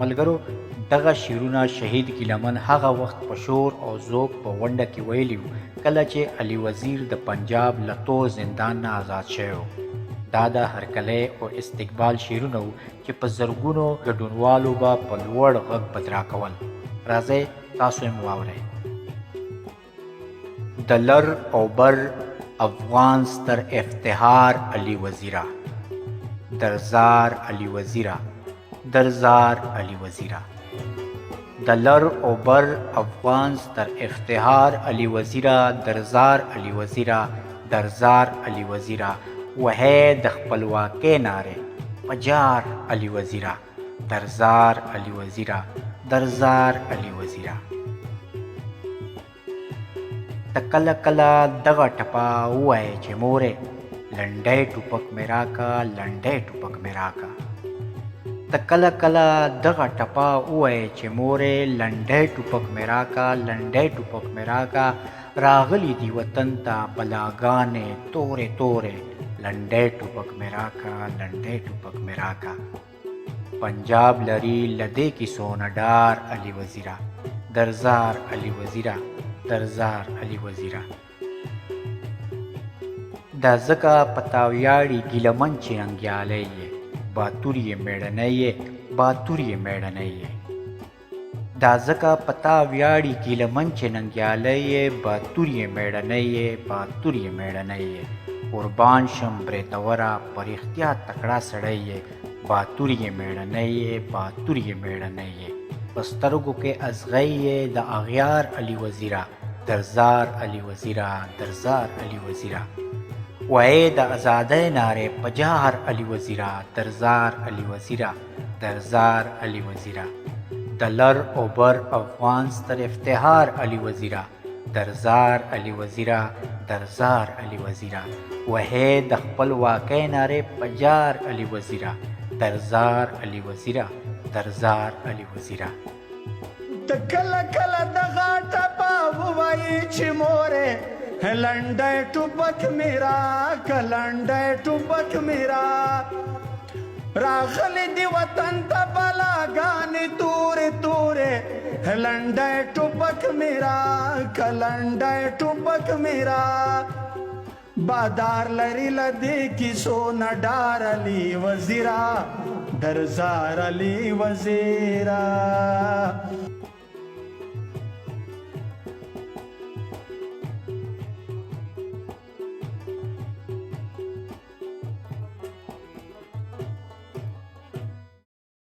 ملګرو دغه شعرونه شهید ګیلمن هغه وخت په شور او ذوق په ونډه کې ویلي وو کله چې علي وزیر د پنجاب له تور زندان نه آزاد شوی و. دا د هرکلی او استقبال شعرونه وو چې په زرګونو ګډونوالو به په لوړ غږ بدرا کول. راځئ تاسو یې واورئ. د لر او بر افغان ستر افتخار علي وزیره، درزار علي وزیره، درزار علي وزیره. د لر او بر افغان ستر افتخار علي وزیره، درزار علي وزیره، درزار علي وزیره. وهې د خپلواکۍ نارې پجار علي وزیره، درزار علي وزیره، درزار علي وزیره. ته کله کله دغه ټپه ووایې چې مورې لنډی ټوپک مې راکه، لنډی ټوپک مې راکه. ته کله کله دغه ټپه ووایې چې مورې لنډی ټوپک مې راکه، لنډی ټوپک مې راکه. راغلی دی وطن ته بلاګانې تورې تورې، لنډی ټوپک مې راکه، لنډی ټوپک مې راکه. پنجاب لري له دې کیسو نه ډار علي وزیره، درزار علي وزیره، درزار علي وزیره. دا ځکه په تا ویاړي ګیلمن چې ننګیالی یې، باتور یې میړنی یې، باتور یې میړنی یې. دا ځکه په تا ویاړي ګیلمن چې ننګیالی یې، باتور یې میړنی یې، باتور یې میړنی یې. قربان شم بریتوره په رښتیا تکړه سړی یې، باتور یې میړنی یې، باتور یې میړنی یې. په سترګو کې ازغی یې د اغیار علي وزیره، درزار علي وزیره، درزار علي وزیره. وایې د ازادۍ نارې په جار علي وزیره، درزار علي وزیره، درزار علي وزیره. د لر او بر افغان ستر افتخار علي وزیره، درزار علي وزیره، درزار علي وزیره. وهې د خپلواکۍ نارې په جار علي وزیره، درزار علي وزیره، درزار علي وزیره. ته کله کله دغه ټپه ووایې چې مورې لنډی ټوپک مې راکه، لنډی ټوپک مې راغلی دی وطن ته بلاګانې تورې تورې، لنډی ټوپک مې راکه، لنډی ټوپک مې بادار لري له دې کیسو نه ډار علي وزیره، درزار علي وزیره.